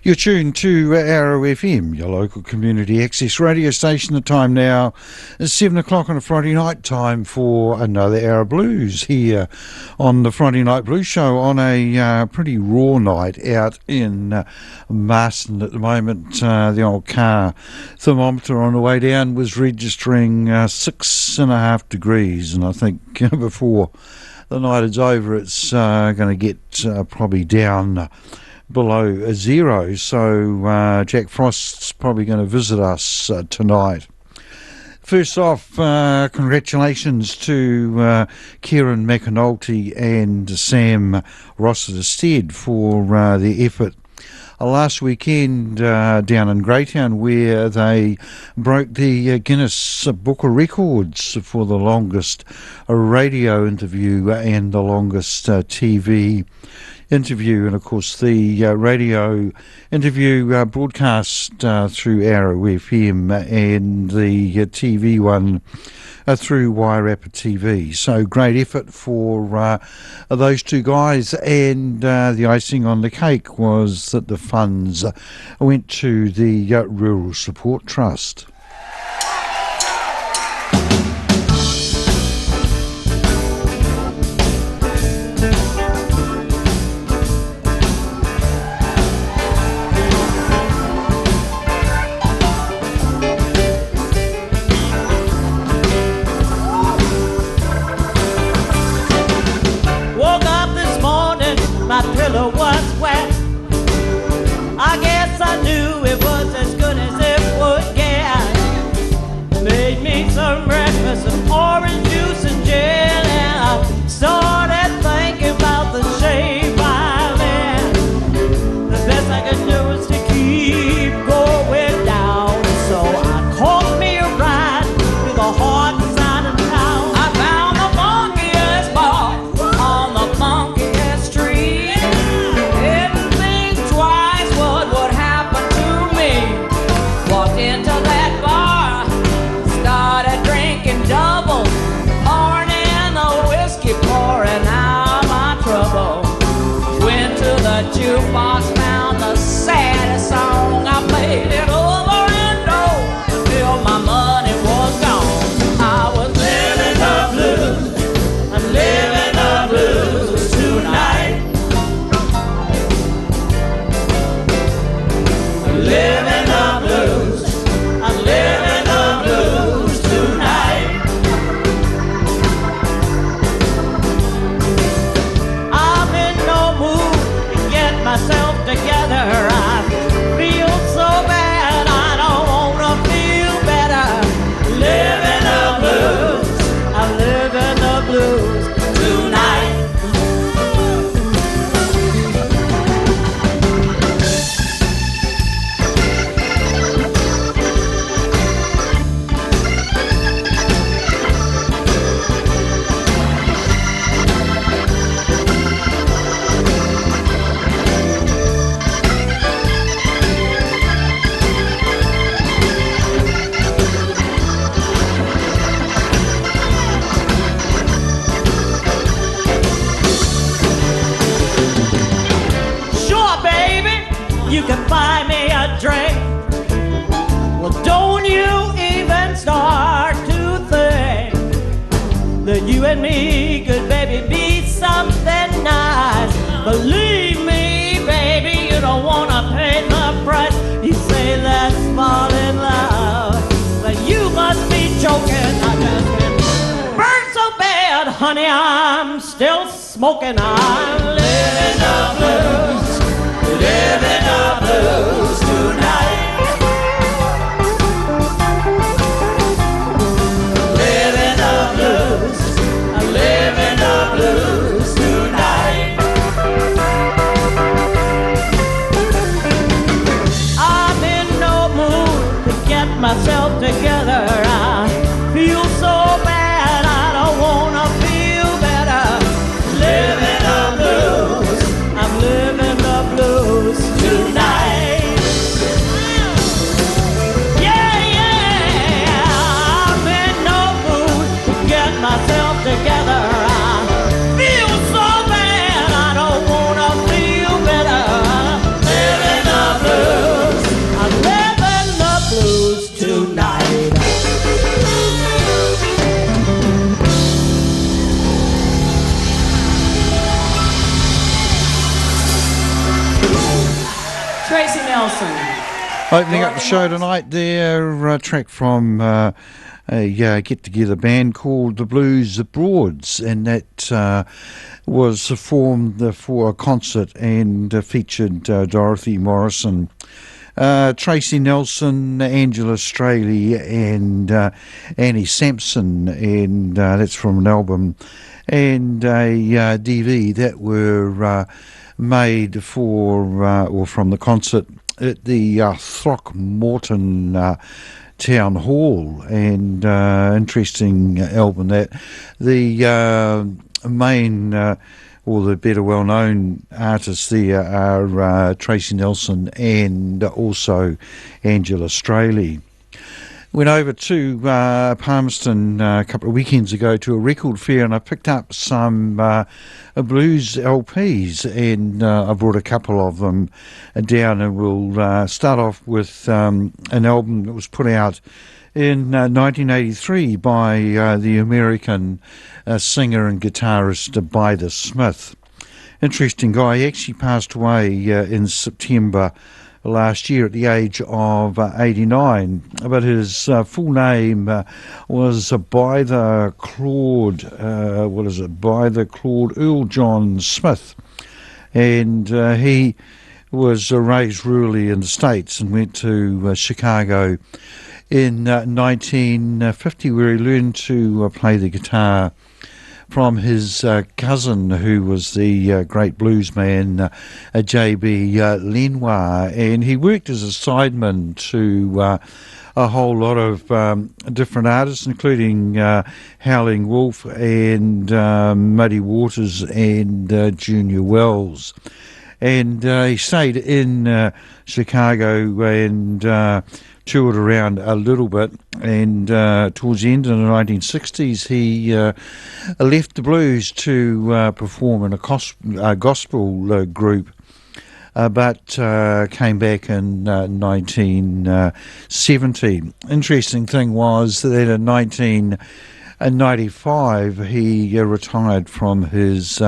You're tuned to Arrow FM, your local community access radio station. The time now is 7 o'clock on a Friday night, time for another Arrow Blues here on the Friday Night Blues Show on a pretty raw night out in Marston at the moment. The old car thermometer on the way down was registering 6.5 degrees, and I think before the night is over it's going to get probably down below zero, so Jack Frost's probably going to visit us tonight. First off, congratulations to Kieran McAnulty and Sam Rossiter-Stead for their effort last weekend down in Greytown, where they broke the Guinness Book of Records for the longest radio interview and the longest TV interview. And of course the radio interview broadcast through Arrow FM, and the TV one through Wairarapa TV. So great effort for those two guys, and the icing on the cake was that the funds went to the Rural Support Trust. Honey, I'm still smoking. I'm living the blues, living the blues tonight. Living the blues, I'm living the blues tonight. I'm in no mood to get myself together. I feel so bad, I don't wanna feel better. Living the blues. Nelson. Opening up the show tonight there, a track from a get-together band called the Blues Broads, and that was formed for a concert and featured Dorothy Morrison, Tracy Nelson, Angela Straley and Annie Sampson, and that's from an album and a DVD that were made for or from the concert at the Throckmorton Town Hall, and interesting album that the main or the better well-known artists there are Tracy Nelson and also Angela Straley. Went over to Palmerston a couple of weekends ago to a record fair, and I picked up some blues LPs, and I brought a couple of them down, and we'll start off with an album that was put out in 1983 by the American singer and guitarist By the Smith. Interesting guy. He actually passed away in September last year at the age of 89, but his full name was by the Claude Earl John Smith, and he was raised rurally in the States and went to Chicago in 1950, where he learned to play the guitar from his cousin, who was the great bluesman J.B. Lenoir, and he worked as a sideman to a whole lot of different artists, including Howling Wolf and Muddy Waters and Junior Wells. And he stayed in Chicago and toured around a little bit, and towards the end of the 1960s he left the blues to perform in a gospel group, but came back in 1970. Interesting thing was that in 1995 he retired from his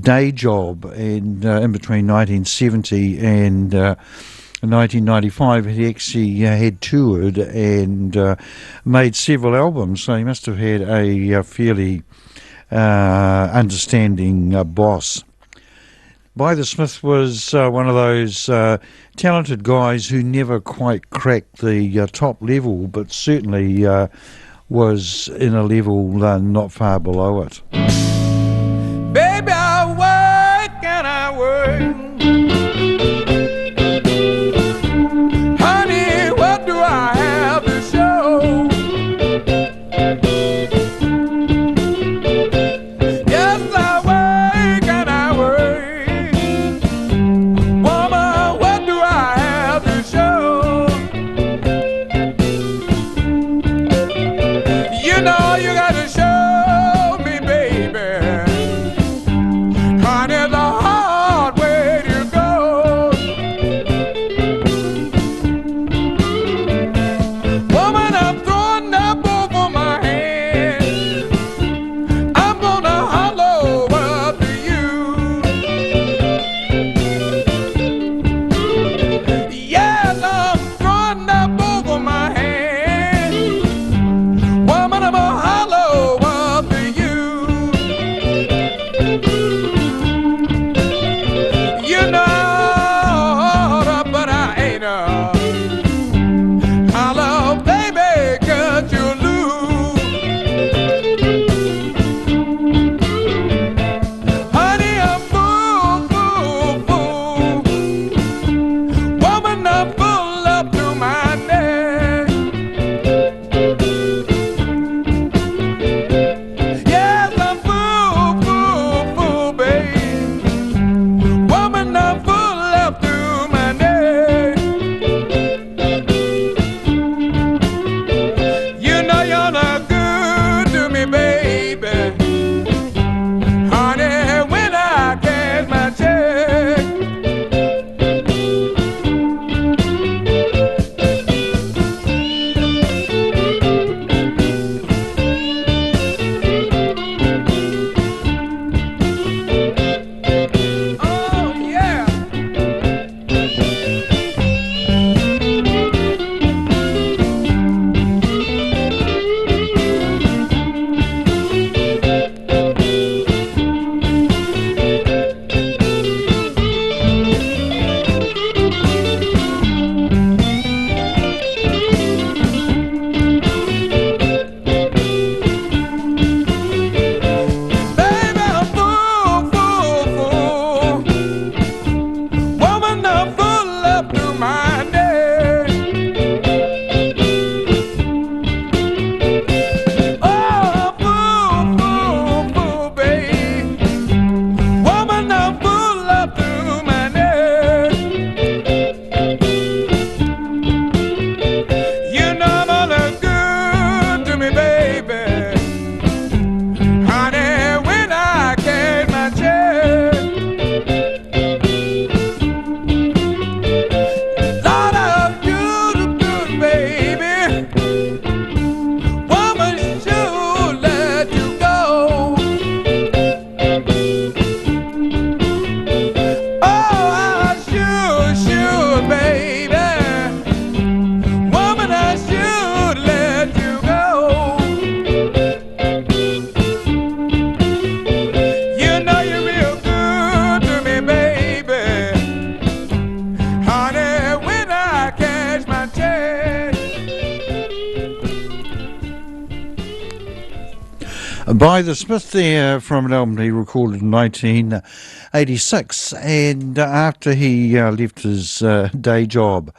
day job, and in between 1970 and 1995 he actually had toured and made several albums, so he must have had a fairly understanding boss. By the Smith was one of those talented guys who never quite cracked the top level, but certainly was in a level not far below it. Baby, I work and I work. Honey, what do I have to show? Yes, I work and I work. Woman, what do I have to show? You know you got to show me, baby. by the Smiths there from an album he recorded in 1986, and after he left his day job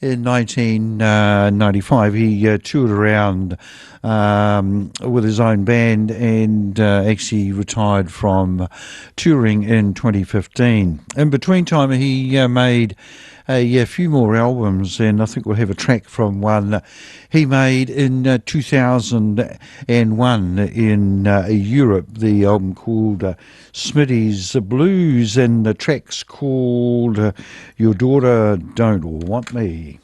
in 1995, he toured around with his own band and actually retired from touring in 2015. In between time, he made a few more albums, and I think we'll have a track from one he made in 2001 in Europe, the album called Smitty's Blues, and the track's called Your Daughter Don't Want Me.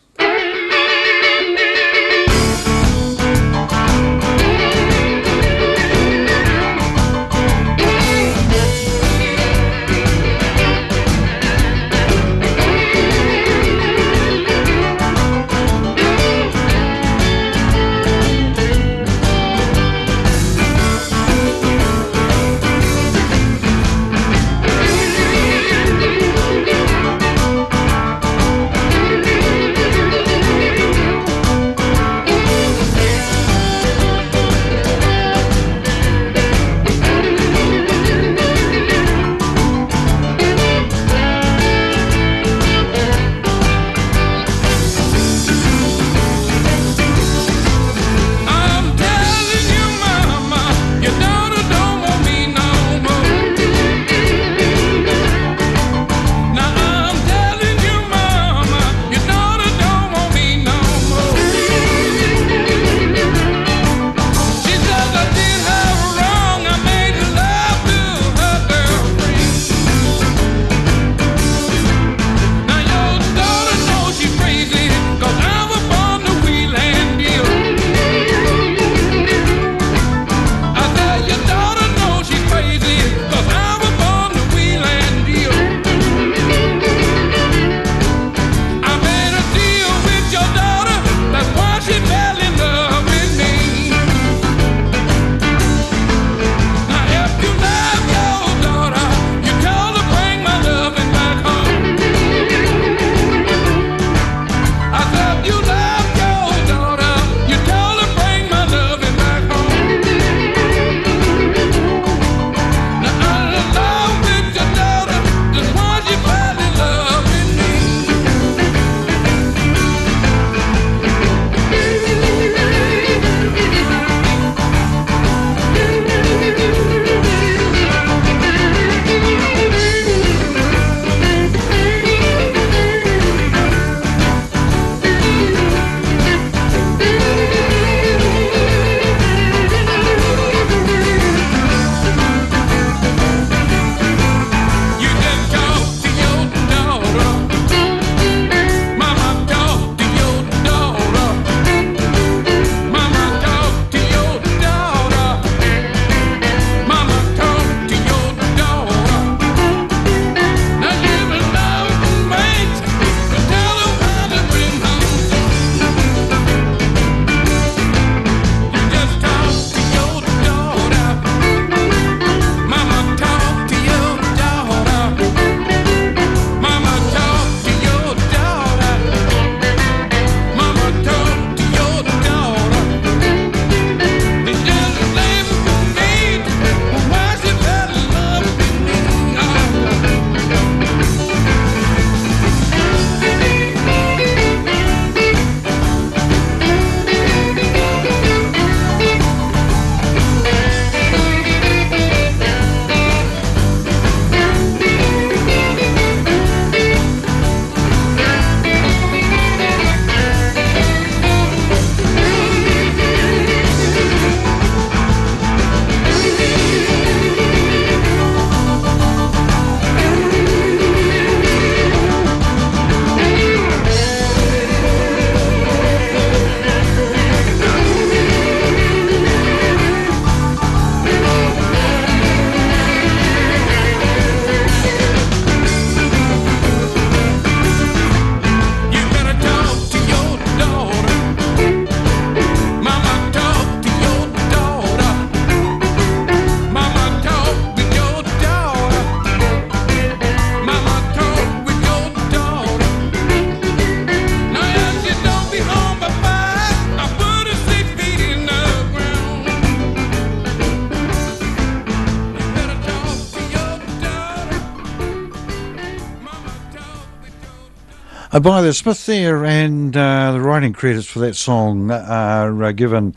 By the Smith there, and the writing credits for that song are given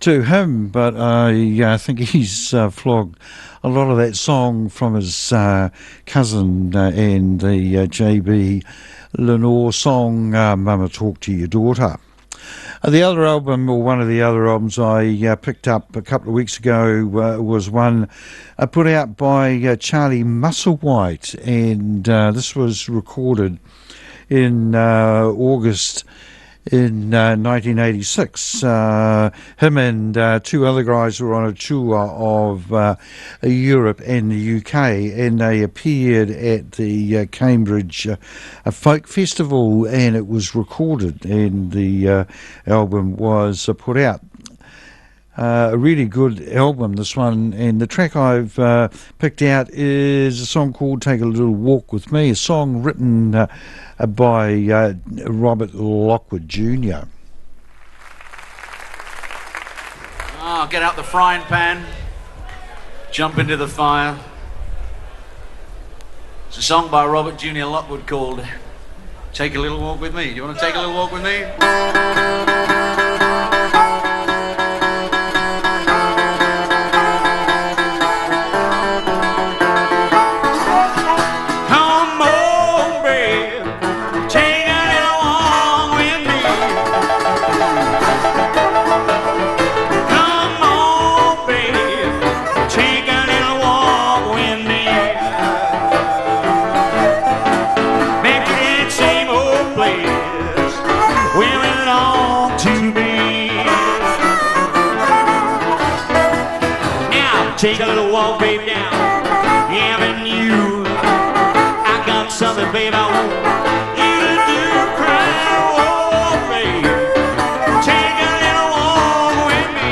to him, but I think he's flogged a lot of that song from his cousin and the JB Lenore song, Mama Talk to Your Daughter. The other album, or one of the other albums I picked up a couple of weeks ago was one put out by Charlie Musselwhite, and this was recorded in August in 1986. Him and two other guys were on a tour of Europe and the UK, and they appeared at the Cambridge Folk Festival, and it was recorded, and the album was put out. A really good album, this one, and the track I've picked out is a song called Take a Little Walk With Me, a song written by Robert Lockwood Jr. Get out the frying pan, jump into the fire. It's a song by Robert Jr. Lockwood called Take a Little Walk With Me. You want to take a little walk with me? Take a little walk, babe, down the avenue. I got something, babe, I want you to do. Cry, oh, babe. Take a little walk with me.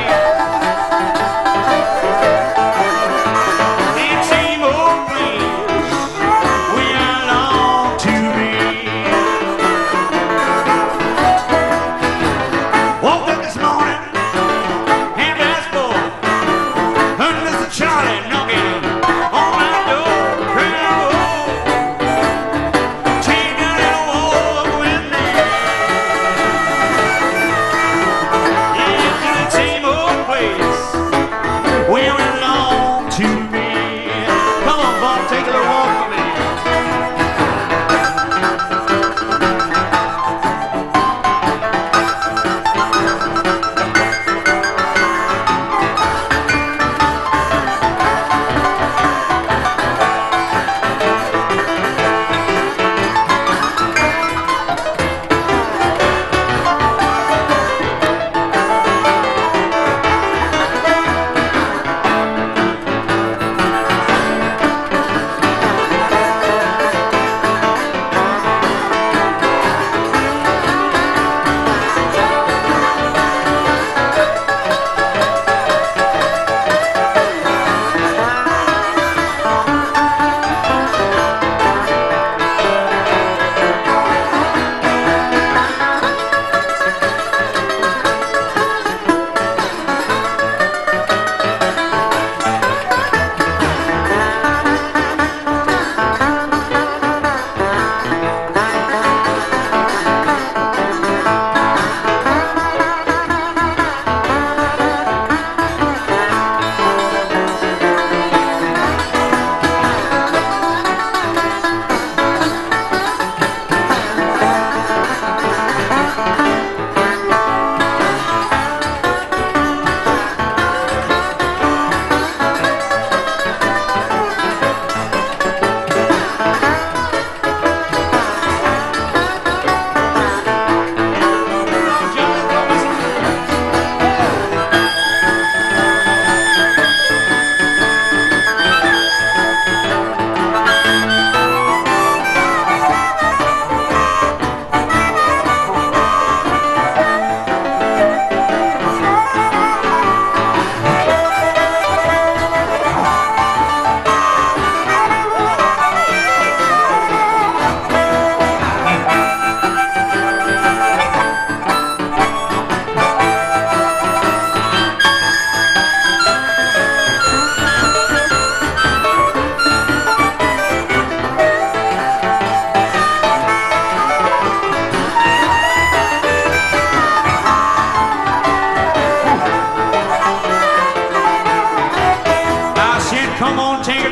That same old place where I long to be. Woke up this morning, half past 4. Charlie knocking on my door, crying, oh, take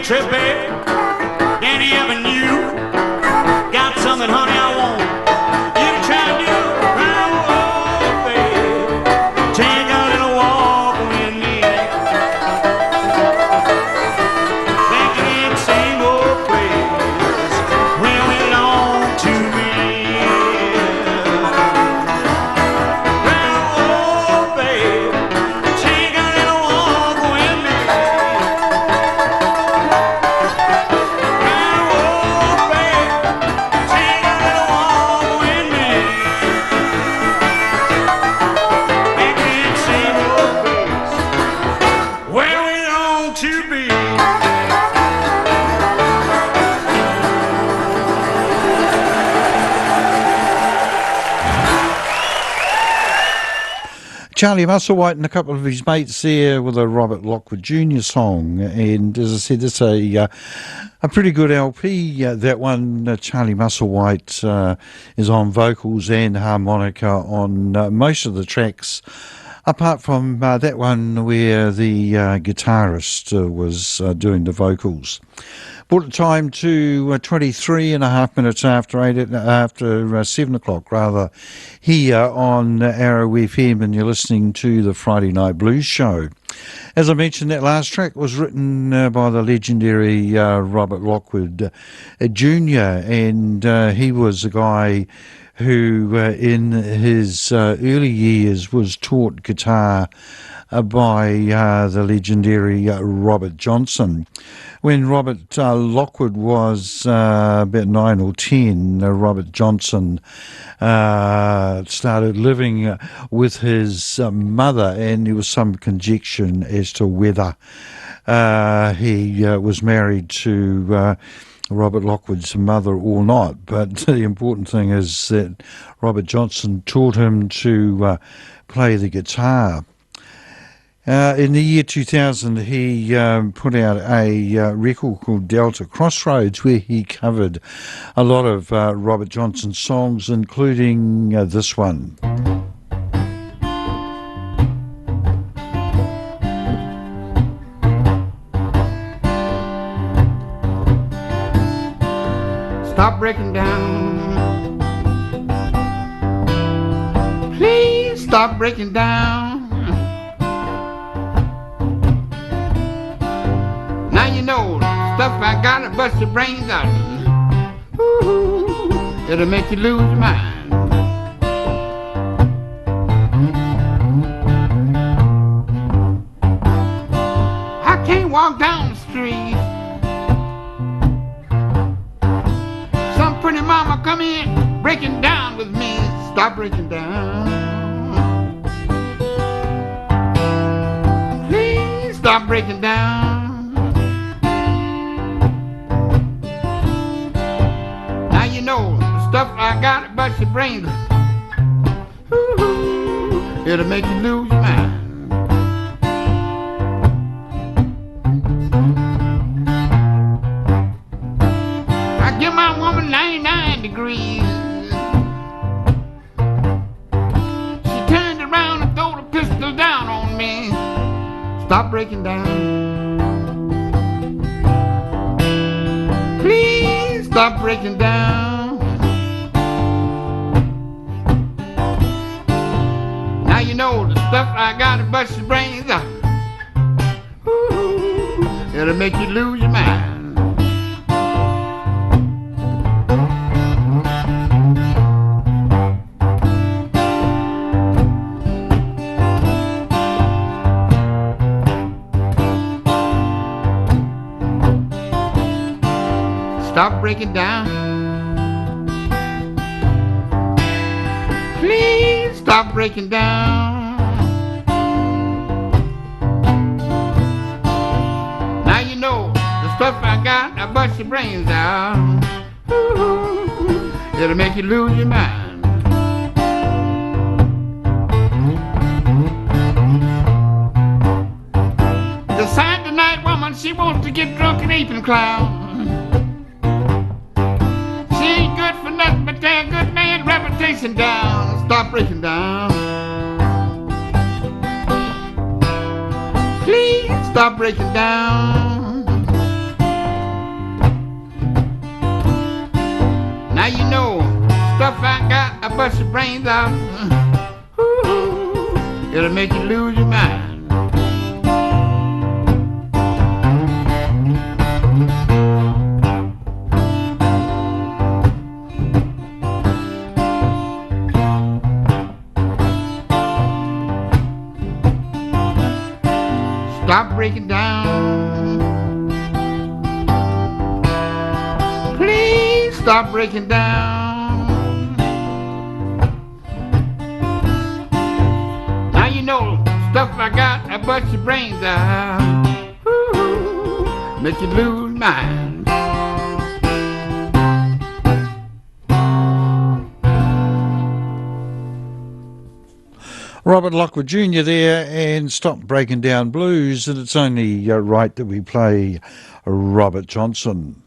field trip, babe. Danny Avenue. Got something, honey, I want you to try to do. Oh, babe. Take a little walk with me. Back in the same old place where we belong to be. Oh, babe. Take a little walk with me. Oh, babe. Take a little walk with me. Back in the same old place where we belong to be. Charlie Musselwhite and a couple of his mates there with a Robert Lockwood Jr. song, and as I said, it's a pretty good LP. That one, Charlie Musselwhite is on vocals and harmonica on most of the tracks, apart from that one where the guitarist was doing the vocals. Brought the time to 23 and a half minutes after 7 o'clock, rather, here on Arrow FM, and you're listening to the Friday Night Blues Show. As I mentioned, that last track was written by the legendary Robert Lockwood Jr., and he was a guy who in his early years was taught guitar by the legendary Robert Johnson. When Robert Lockwood was about 9 or 10, Robert Johnson started living with his mother, and there was some conjecture as to whether he was married to Robert Lockwood's mother or not. But the important thing is that Robert Johnson taught him to play the guitar. In the year 2000, he put out a record called Delta Crossroads, where he covered a lot of Robert Johnson's songs, including this one. Stop breaking down. Please stop breaking down. Now you know stuff I gotta bust your brains out. Ooh, it'll make you lose your mind. I can't walk down the street. Some pretty mama come in breaking down with me. Stop breaking down. Please stop breaking down. Now you know the stuff I got to bust your brains. Ooh, it'll make you lose your mind. I give my woman 99 degrees. She turned around and threw the pistol down on me. Stop breaking down. Please stop breaking down. Now you know the stuff I got to bust your brains out. Ooh, it'll make you lose your mind. Stop breaking down. Please stop breaking down. Now you know the stuff I got, I bust your brains out. Ooh, it'll make you lose your mind. The Saturday night woman, she wants to get drunk and ape and clown. Good for nothing but tear a good man reputation down. Stop breaking down. Please stop breaking down. Now you know stuff I got, I bust your brains out. Ooh, it'll make you lose your mind. Stop breaking down. Please stop breaking down. Now you know stuff I got, I bust your brains out. Ooh, make you lose mind. Robert Lockwood Jr. there, and Stop Breaking Down Blues, and it's only right that we play Robert Johnson.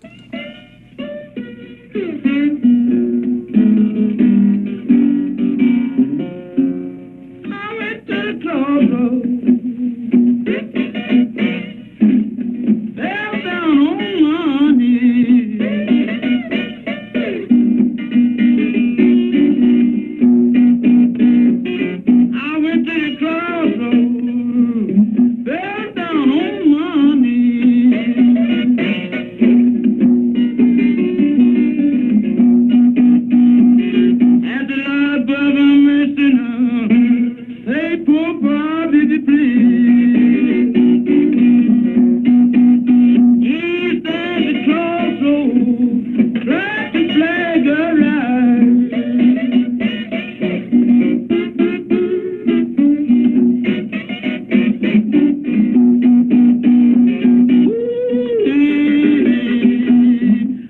I went to the crossroads, fell down on my knees. I went to the crossroads, fell down on my knees. As the Lord above I'm resting on, say poor Bobby, please. He stands at the crossroads, tries to flag arise.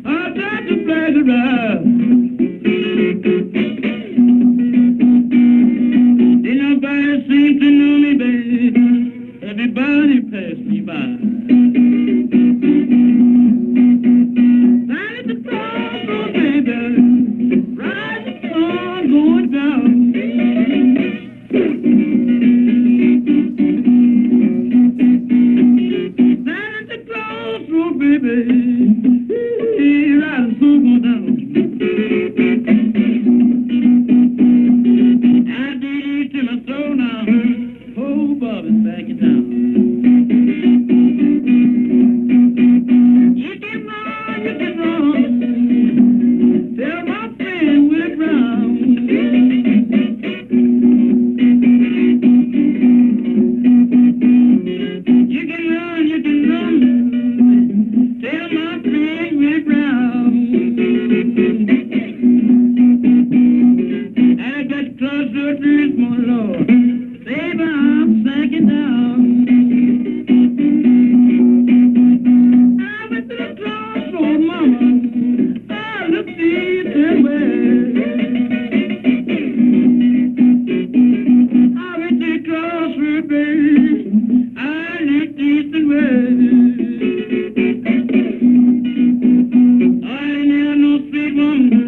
I tried to flag arise. Did nobody seem to know me, baby? Everybody passed me by. Down at the crossroads, baby, rising sun going down. Down at the crossroads, baby, rising sun going down. I did it to my soul now. Oh, Bobby's back in town. You can run. Tell my friend we're brown. You can run. Tell my friend we're brown. I got crossroads this morning, Lord. Baby, I'm sinking down. I went to the crossroads, mama. I looked east and west. I went to the crossroads, baby. I looked east and west. I ain't had no sweet woman,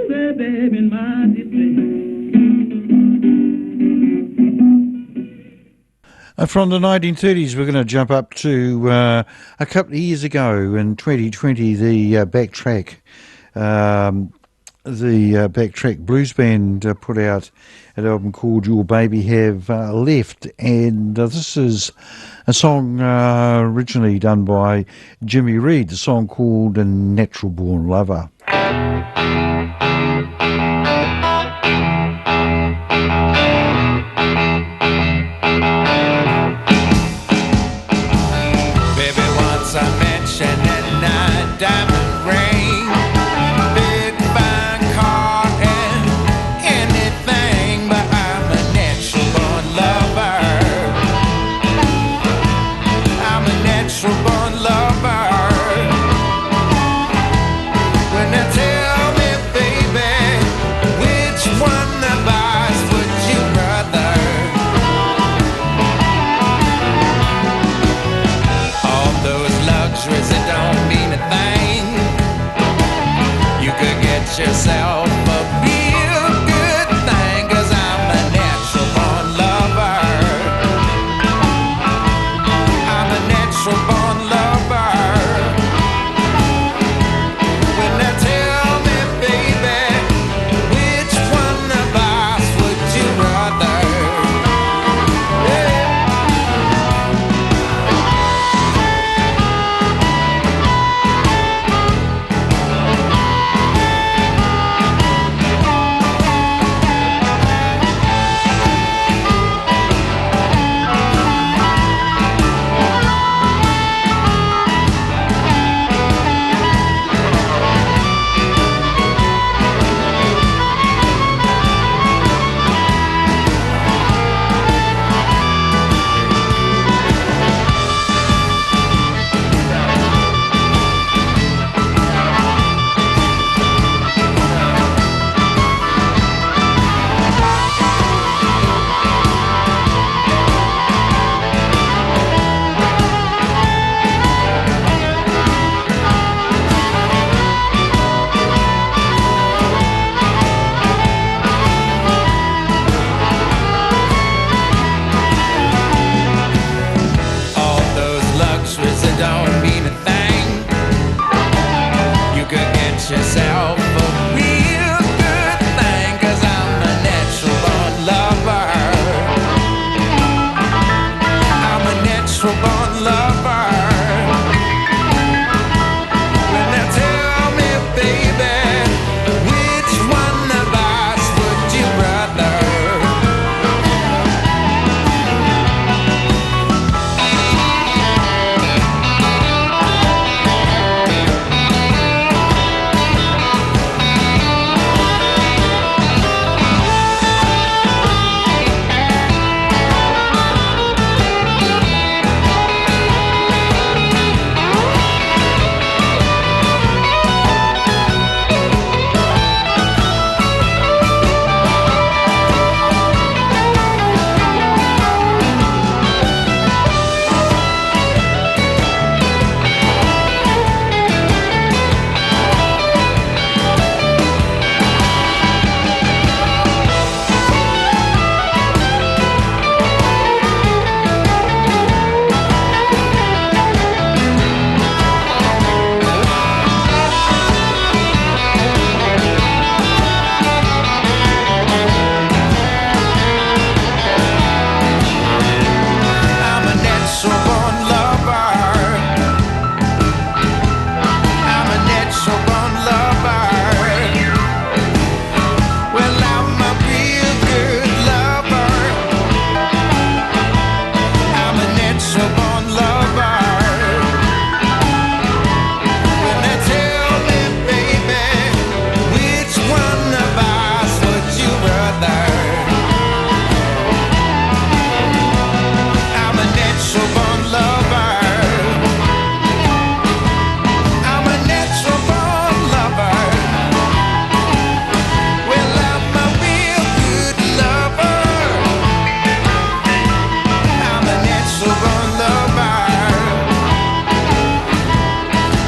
baby, in my distress. From the 1930s, we're going to jump up to a couple of years ago in 2020. The Backtrack Blues Band put out an album called Your Baby Have Left, and this is a song originally done by Jimmy Reed, a song called A Natural Born Lover. Diamond ring, big fine car, and anything, but I'm a natural born lover. I'm a natural born lover. When they tell me, baby, which one of us would you rather? All those luxuries that don't mean a thing. You could get yourself a real good thing, 'cause I'm a natural born lover. I'm a natural born lover. When they tell me, baby, lover. When they tell me, baby, which one of us would you rather? I'm a natural born lover. I'm a natural born lover. Well, I'm a real good lover. I'm a natural born lover. When they tell me, baby, which one of us would you rather? I'm a natural born lover. I'm a natural born lover. Well, I'm a real good lover. I'm a natural born lover.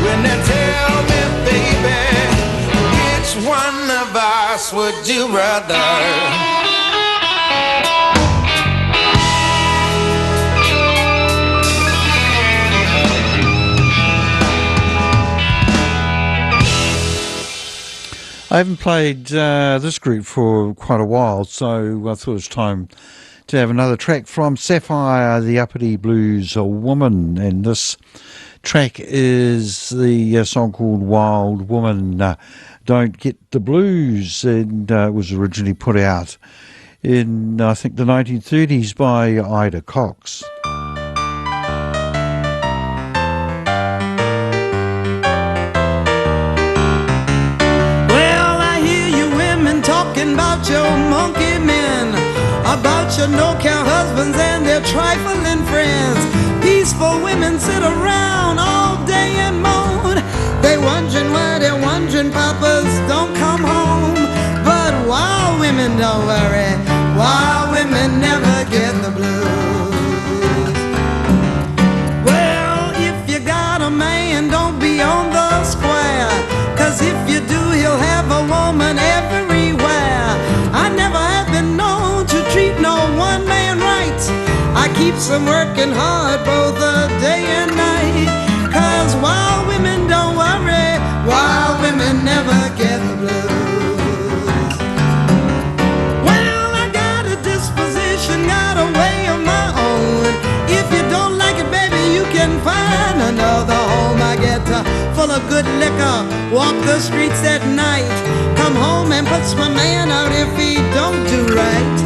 When they tell me, baby, which one of us would you rather? I haven't played this group for quite a while, so I thought it was time to have another track from Sapphire, the Uppity Blues Woman, and this track is the song called Wild Woman, Don't Get the Blues, and it was originally put out in, I think, the 1930s by Ida Cox. Well, I hear you women talking about your monkey men, about your no-count husbands and their trifling friends. Peaceful women sit around all day and moan. They wondering why they're wondering papas don't come home. But wild women don't worry, wild women never get the blues. Well, if you got a man, don't be on the square, 'cause if you do, he'll have a woman everywhere. I never have been known to treat no one man right. I keeps them working hard both the day and night, 'cause wild women don't worry, wild women never get the blues. Well, I got a disposition, got a way of my own. If you don't like it, baby, you can find another home. I get full of good liquor, walk the streets at night, come home and puts my man out if he don't do right.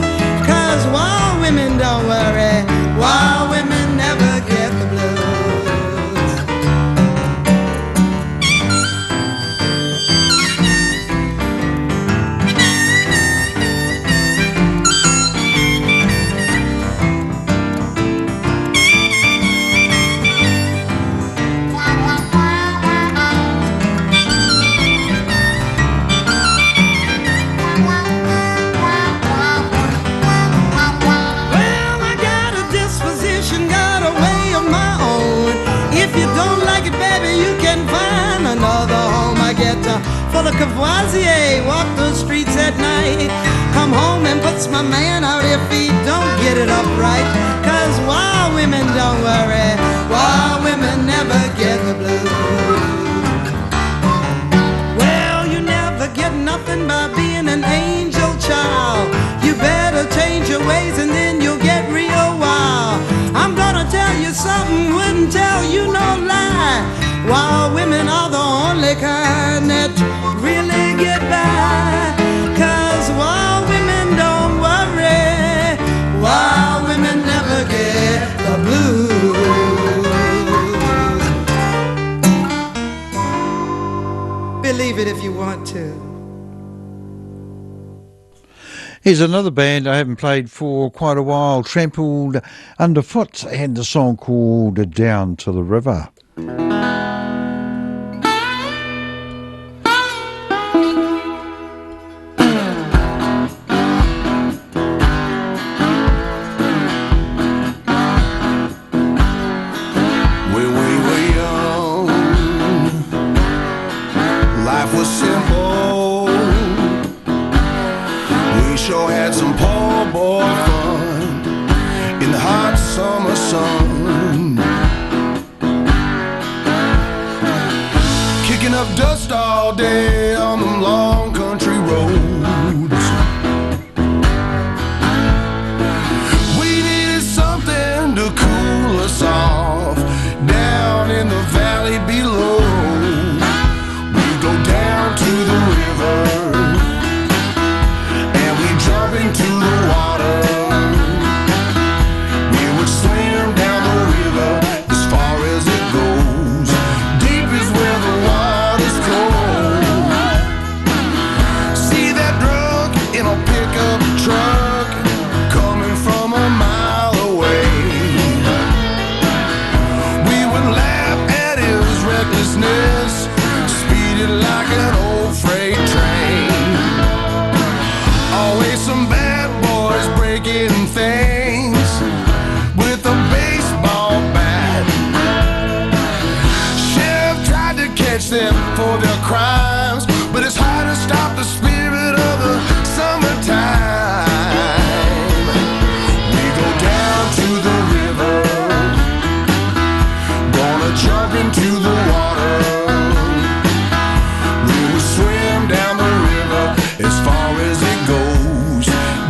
'Cause wild women don't worry, wild women never get the blues. Well, I got a disposition, got a way of my own. If you don't like it, baby, you can find another home. I get full of Cavoisier, walk the streets at night, come home and puts my man out if he don't get it up right. 'Cause wild women don't worry, wild women never get the blues. Well, you never get nothing by being an angel child. You better change your ways and then you'll get real wild. I'm gonna tell you something, wouldn't while women are the only kind that really get by. 'Cause while women don't worry, while women never get the blues. Believe it if you want to. Here's another band I haven't played for quite a while, Trampled Underfoot, and the song called Down to the River. When we were young, life was simple. We sure had some poor boy fun in the hot summer sun, kicking up dust all day on them long country roads. We needed something to cool us off down in the valley below. We go down to the river and we jump into the water. We would swim down the river as far as it goes. Deep is where the water's cold. See that drunk in a pickup truck coming from a mile away. We would laugh at his recklessness, speeding like an old freight train. Always some bad boys breaking things with a baseball bat. Sheriff tried to catch them for their crimes, but it's hard to stop the spirit of the summertime. We go down to the river, gonna jump into the water. We will swim down the river as far as it goes.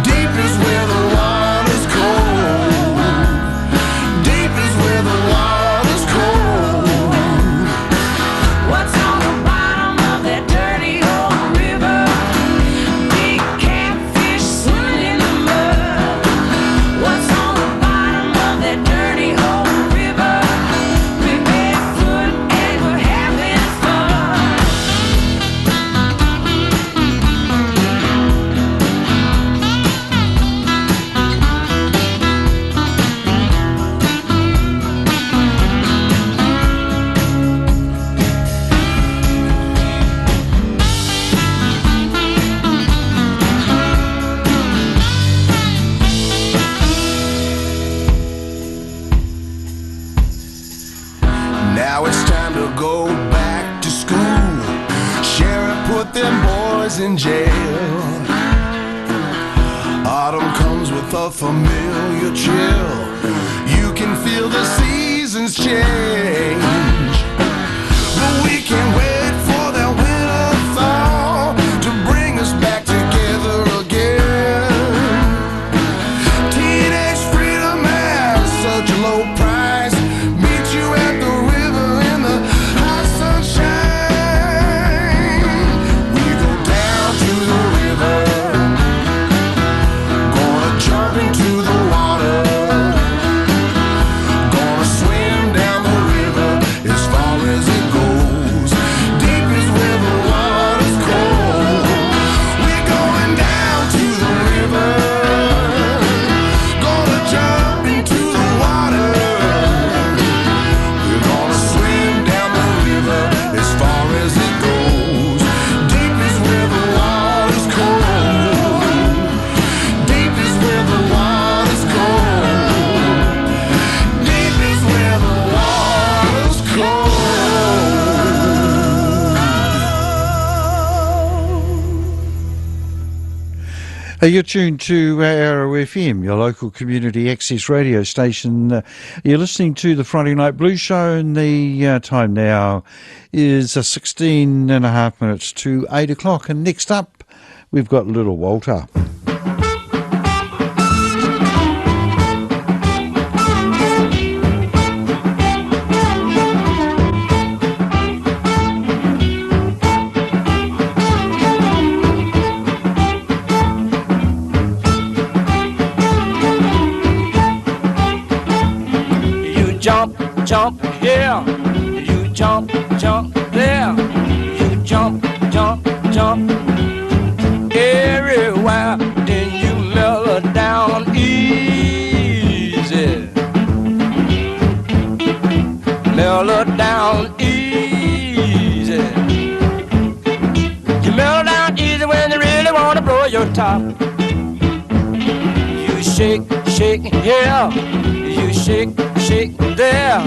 Deep is where the water's cold. Deep is where the water's cold. What's on the bottom of that dirty old river? Big catfish swimming in the mud. What's on the bottom of that dirty old river? We're barefoot and we're having fun. Now it's time to go back to school. Sheriff put them boys in jail. Autumn comes with a familiar chill. You can feel the seasons change, but we can't wait for that winter thaw to bring us back together again. Teenage freedom has such a low price. Meet you at the river in the hot sunshine. We go down to the river, gonna jump into the water. Gonna swim down the river as far as it goes. Deep is where the water's cold. We're going down to the river, gonna jump into the water. We're gonna swim down the river as far as it goes. Deep is where the water's cold. Deep is where the water's cold. Deep is where the water's cold. You're tuned to Arrow FM, your local community access radio station. You're listening to the Friday Night Blues Show, and the time now is 16 and a half minutes to 8 o'clock. And next up, we've got Little Walter. jump here, you jump, jump there, you jump, jump, jump everywhere. Then you mellow down easy, mellow down easy. You mellow down easy when you really wanna blow your top. You shake, shake here, you shake, shake there,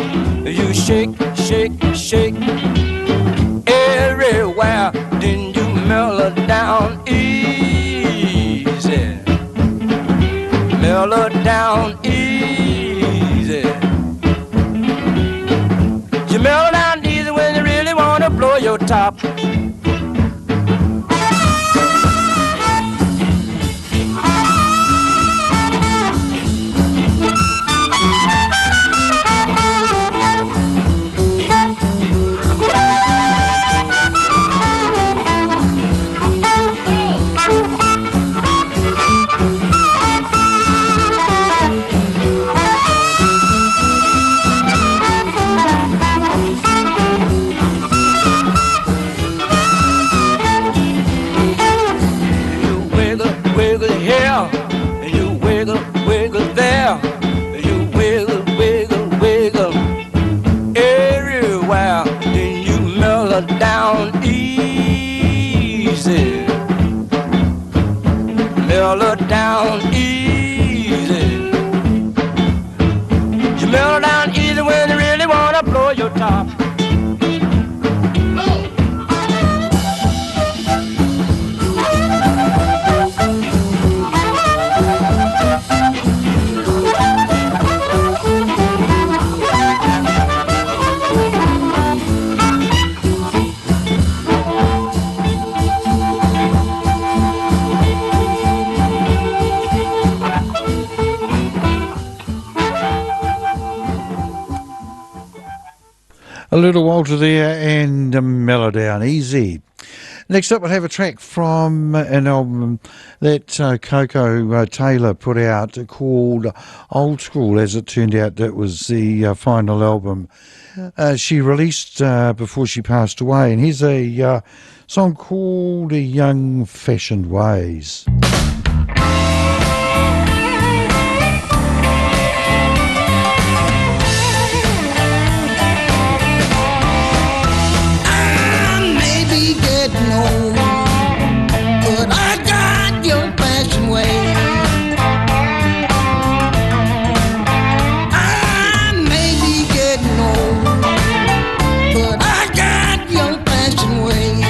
you shake, shake, shake everywhere. Then you mellow down easy, mellow down easy. You mellow down easy when you really wanna blow your top. Down easy, mellow down easy. You mellow down easy when you really wanna blow your top. A little Walter there and Mellow Down Easy. Next up, we'll have a track from an album that Coco Taylor put out called Old School. As it turned out, that was the final album she released before she passed away. And here's a song called Young Fashioned Ways. But I got your fashion ways. I may be getting old, but I got your fashion ways.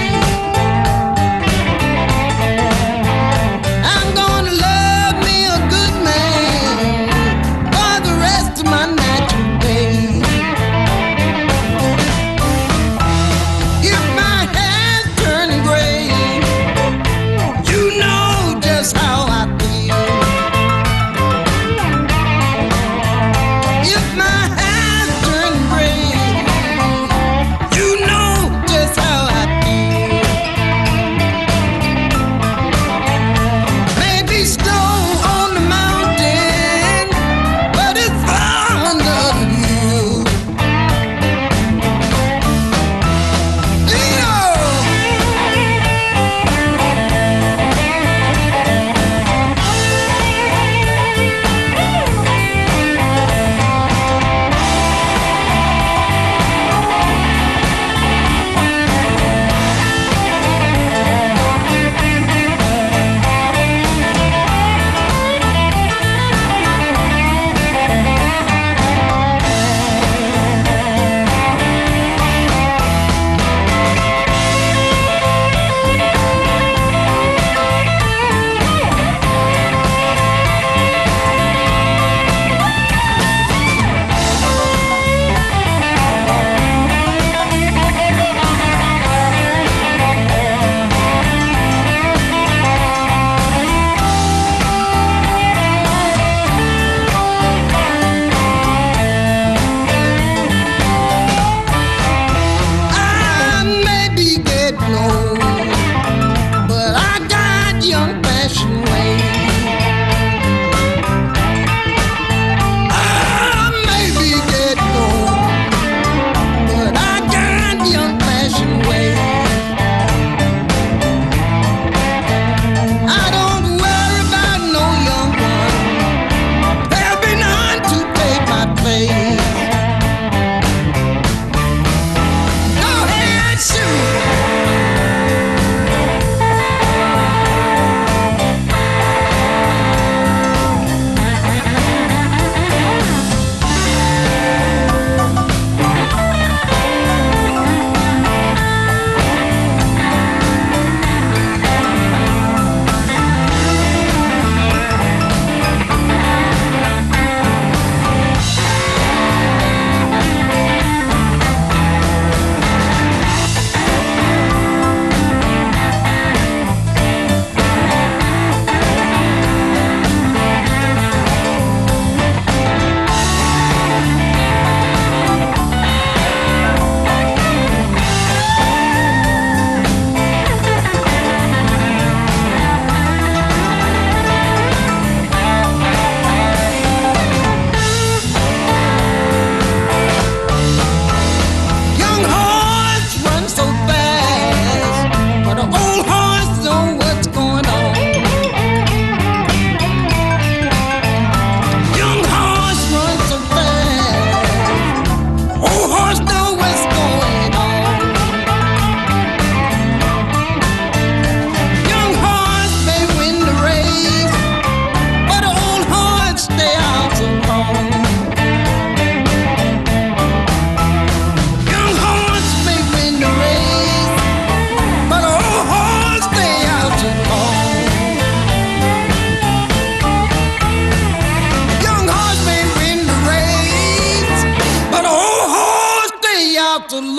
walked alone.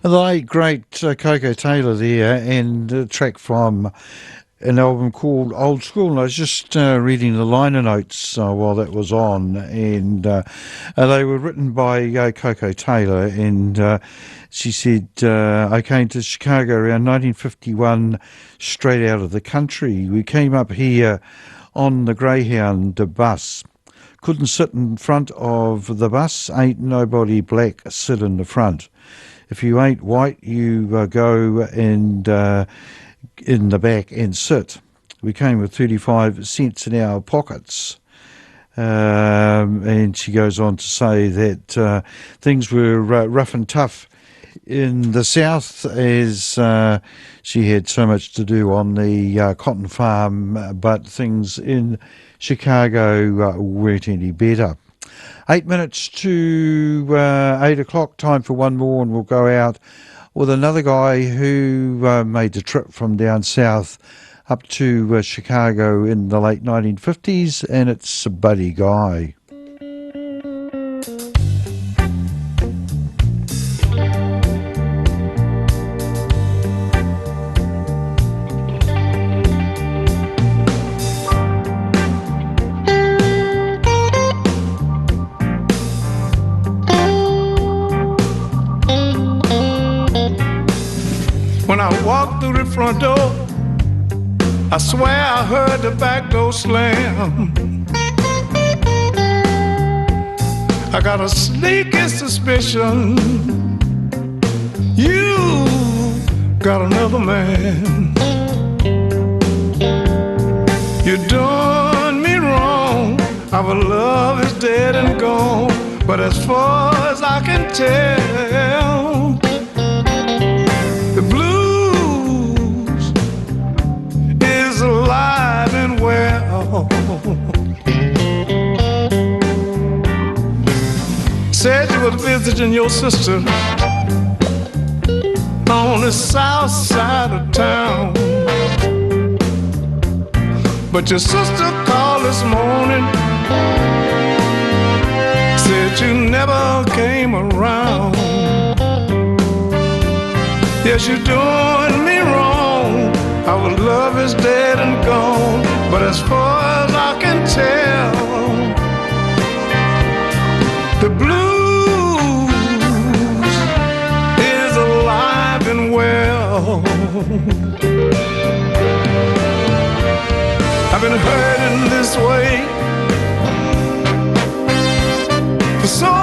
The late great Coco Taylor there, and a track from an album called Old School. And I was just reading the liner notes while that was on, and they were written by Coco Taylor, and she said, I came to Chicago around 1951 straight out of the country. We came up here on the Greyhound bus. Couldn't sit in front of the bus, ain't nobody black sit in the front. If you ain't white, you go and in the back and sit. We came with 35 cents in our pockets. And she goes on to say that things were rough and tough in the South, as she had so much to do on the cotton farm, but things in Chicago weren't any better. 8 minutes to 8 o'clock, time for one more, and we'll go out with another guy who made the trip from down south up to Chicago in the late 1950s, and it's Buddy Guy. When I walked through the front door, I swear I heard the back door slam. I got a sneaky suspicion you got another man. You done me wrong. Our love is dead and gone. But as far as I can tell, the blues is alive and well. Said you were visiting your sister on the south side of town, but your sister called this morning, said you never came around. Yes, you're doing me wrong. Our love is dead and gone. But as far as I can tell, the blues is alive and well. I've been hurting this way for so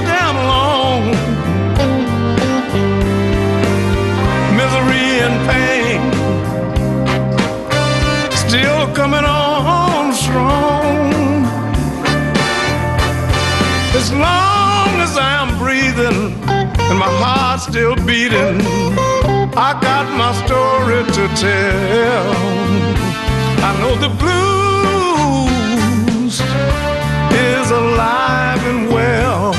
damn long. Misery and pain still coming on strong. As long as I'm breathing and my heart's still beating, I got my story to tell. I know the blues is alive and well.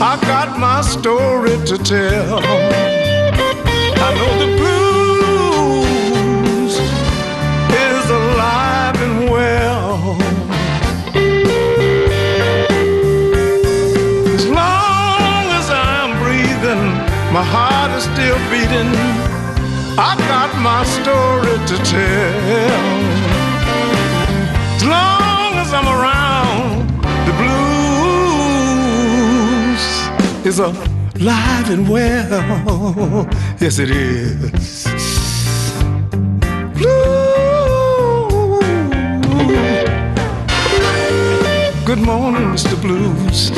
I got my story to tell. I know the blues is is still beating. I got my story to tell. As long as I'm around, the blues is alive and well. Yes, it is. Blues. Good morning, Mr. Blues.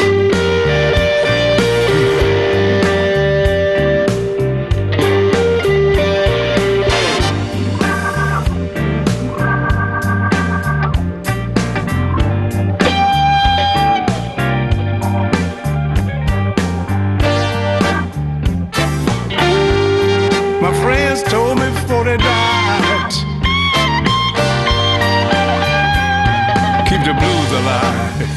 Told me before they died, keep the blues alive.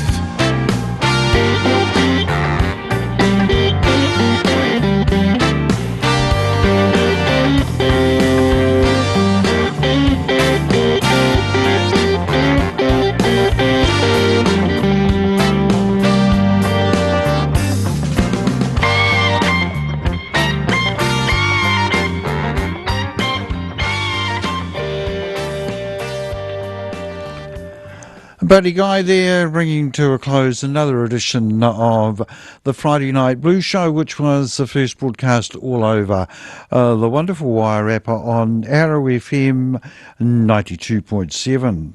Buddy Guy there, bringing to a close another edition of the Friday Night Blues Show, which was the first broadcast all over the wonderful Wairarapa on Arrow FM 92.7.